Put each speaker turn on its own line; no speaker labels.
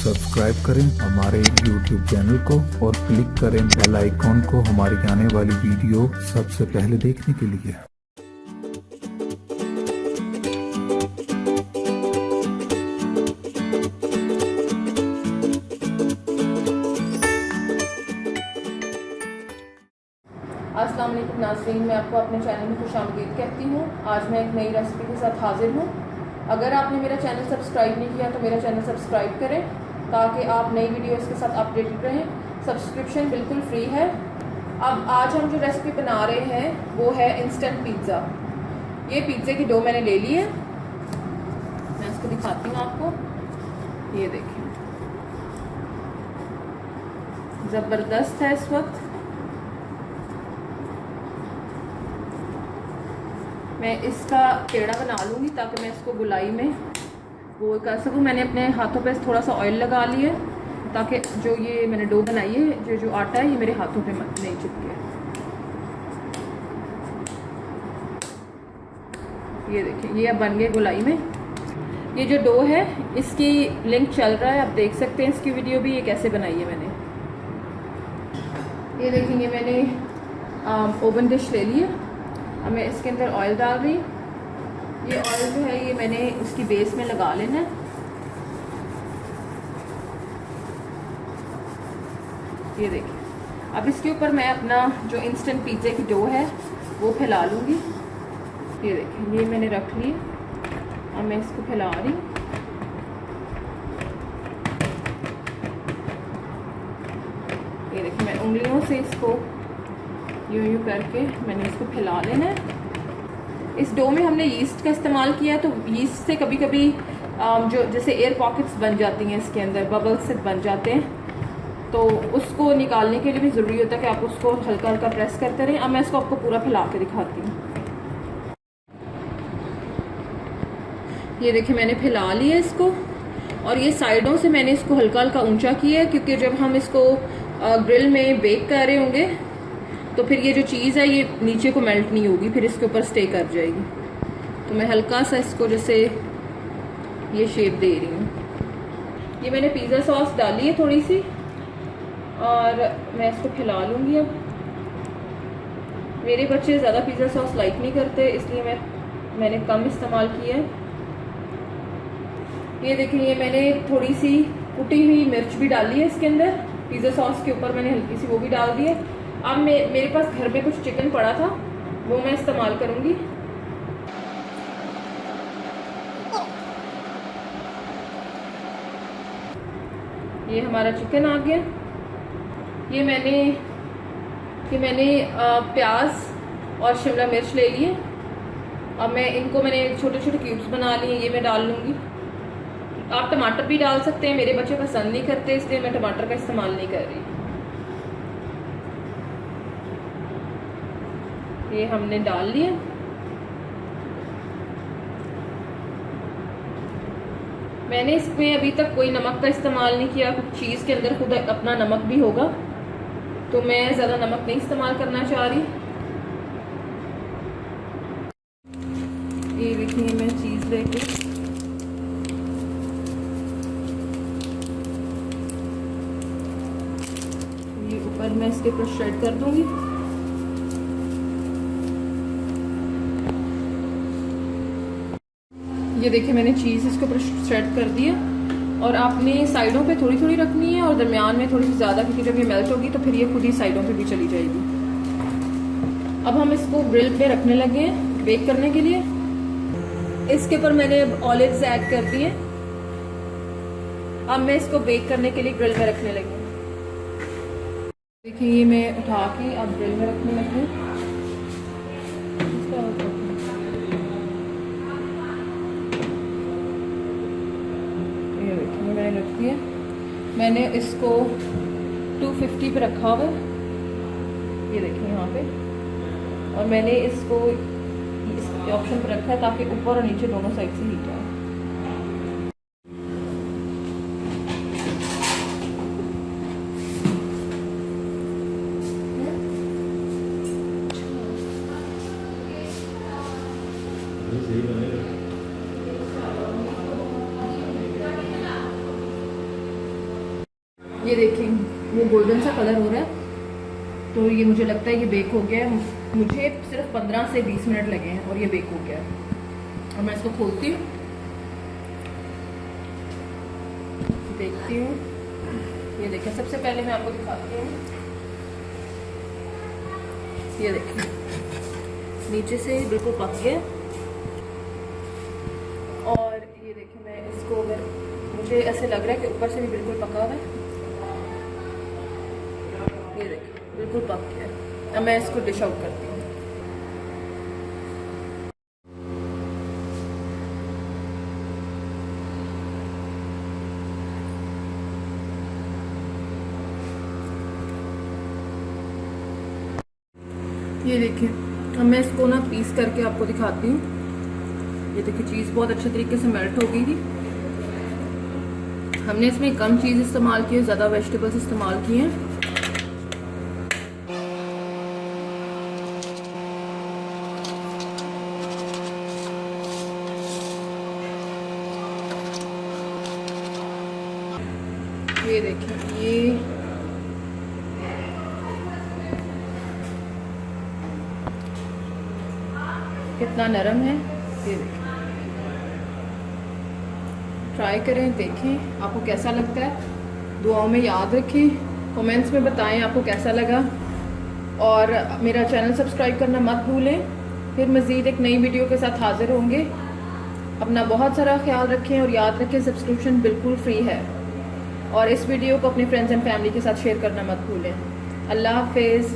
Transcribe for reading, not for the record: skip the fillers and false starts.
Subscribe करें हमारे YouTube channel को और क्लिक करें बेल आइकॉन को हमारी आने वाली वीडियो सबसे पहले देखने के लिए।
अस्सलाम वालेकुम नाज़रीन, मैं आपको अपने चैनल में खुशामदीद कहती हूँ। आज मैं एक नई रेसिपी के साथ हाजिर हूँ। अगर आपने मेरा चैनल सब्सक्राइब नहीं किया तो मेरा चैनल सब्सक्राइब करें ताकि आप नई वीडियोस के साथ अपडेटेड रहें। सब्सक्रिप्शन बिल्कुल फ्री है। अब आज हम जो रेसिपी बना रहे हैं वो है इंस्टेंट पिज़्ज़ा। ये पिज़्ज़े की डो मैंने ले ली है, मैं इसको दिखाती हूँ आपको। ये देखिए, ज़बरदस्त है इस वक्त। मैं इसका पेड़ा बना लूँगी ताकि मैं इसको गुलाई में वो कर सकूँ। मैंने अपने हाथों पे थोड़ा सा ऑयल लगा लिया ताकि जो ये मैंने डो बनाई है, जो आटा है, ये मेरे हाथों पे नहीं चिपके। ये देखिए, ये अब बन गए गुलाई में। ये जो डो है इसकी लिंक चल रहा है, आप देख सकते हैं इसकी वीडियो भी, ये कैसे बनाई है मैंने। ये देखेंगे, मैंने ओवन डिश ले ली है। अब मैं इसके अंदर ऑयल डाल रही हूँ। ये ऑयल जो है ये मैंने इसकी बेस में लगा लेना है। ये देखिए, अब इसके ऊपर मैं अपना जो इंस्टेंट पिज़्ज़े की डो है वो फैला लूँगी। ये देखिए, ये मैंने रख ली। अब मैं इसको फैला रही हूँ। ये देखिए, मैं उंगलियों से इसको यूं करके मैंने इसको फैला लेना है। इस डो में हमने यीस्ट का इस्तेमाल किया है, तो यीस्ट से कभी कभी जो जैसे एयर पॉकेट्स बन जाती हैं, इसके अंदर बबल्स से बन जाते हैं, तो उसको निकालने के लिए भी ज़रूरी होता है कि आप उसको हल्का हल्का प्रेस करते रहें। अब मैं इसको आपको पूरा फैला के दिखाती हूँ। ये देखिए, मैंने फैला लिया इसको, और ये साइडों से मैंने इसको हल्का हल्का ऊंचा किया है क्योंकि जब हम इसको ग्रिल में बेक कर रहे होंगे तो फिर ये जो चीज़ है ये नीचे को मेल्ट नहीं होगी, फिर इसके ऊपर स्टे कर जाएगी। तो मैं हल्का सा इसको जैसे ये शेप दे रही हूँ। ये मैंने पिज़्ज़ा सॉस डाली है थोड़ी सी, और मैं इसको फैला लूँगी। अब मेरे बच्चे ज़्यादा पिज़्ज़ा सॉस लाइक नहीं करते, इसलिए मैंने कम इस्तेमाल किया है। ये देखिए, ये मैंने थोड़ी सी कुटी हुई मिर्च भी डाली है इसके अंदर। पिज़्ज़ा सॉस के ऊपर मैंने हल्की सी वो भी डाल दी है। अब मेरे पास घर में कुछ चिकन पड़ा था, वो मैं इस्तेमाल करूंगी। ये हमारा चिकन आ गया। ये मैंने प्याज और शिमला मिर्च ले लिए। अब मैंने छोटे छोटे क्यूब्स बना लिए, ये मैं डाल लूँगी। आप टमाटर भी डाल सकते हैं, मेरे बच्चे पसंद नहीं करते इसलिए मैं टमाटर का इस्तेमाल नहीं कर रही। ये हमने डाल लिया। मैंने इसमें अभी तक कोई नमक का इस्तेमाल नहीं किया। चीज़ के अंदर खुद अपना नमक भी होगा, तो मैं ज़्यादा नमक नहीं इस्तेमाल करना चाह रही। ये देखिए, मैं चीज़ लेके ये ऊपर मैं इसके ऊपर श्रेड कर दूंगी। ये देखिए, मैंने चीज़ इसके ऊपर श्रेड कर दिया, और आपने साइडों पे थोड़ी थोड़ी रखनी है और दरमियान में थोड़ी सी ज़्यादा, क्योंकि जब ये मेल्ट होगी तो फिर ये खुद ही साइडों पे भी चली जाएगी। अब हम इसको ग्रिल पे रखने लगे हैं बेक करने के लिए। इसके ऊपर मैंने ऑलिव्स ऐड कर दिए। अब मैं इसको बेक करने के लिए ग्रिल पे रखने लगी। देखिए, ये मैं उठा के अब ग्रिल में रखने लगी। मैंने रख दिया। मैंने इसको 250 पे रखा हुआ है, ये देखिए यहाँ पे, और मैंने इसको इस ऑप्शन पर रखा है ताकि ऊपर और नीचे दोनों साइड से हीट आए। ये देखिए ये गोल्डन सा कलर हो रहा है, तो ये मुझे लगता है ये बेक हो गया है। मुझे सिर्फ 15 से 20 मिनट लगे हैं और ये बेक हो गया है। और मैं इसको खोलती हूँ, देखती हूँ। ये देखिए सबसे पहले मैं आपको दिखाती हूँ, ये देखिए नीचे से बिल्कुल पक गया। और ये देखिए मैं इसको, अगर मुझे ऐसे लग रहा है कि ऊपर से भी बिल्कुल पका हुआ है, ये देखिए बिल्कुल पक गया। अब मैं इसको डिश आउट करती हूँ। ये देखिए अब मैं इसको ना पीस करके आपको दिखाती हूँ। ये देखिए चीज़ बहुत अच्छे तरीके से मेल्ट हो गई थी। हमने इसमें कम चीज़ इस्तेमाल की है, ज़्यादा वेजिटेबल्स इस्तेमाल किए हैं। ये देखिए ये कितना नरम है, ये देखिए। ट्राई करें, देखें आपको कैसा लगता है। दुआओं में याद रखें, कमेंट्स में बताएं आपको कैसा लगा। और मेरा चैनल सब्सक्राइब करना मत भूलें। फिर मज़ीद एक नई वीडियो के साथ हाजिर होंगे। अपना बहुत सारा ख्याल रखें और याद रखें सब्सक्रिप्शन बिल्कुल फ्री है। और इस वीडियो को अपने फ्रेंड्स एंड फैमिली के साथ शेयर करना मत भूलें। अल्लाह हाफिज़।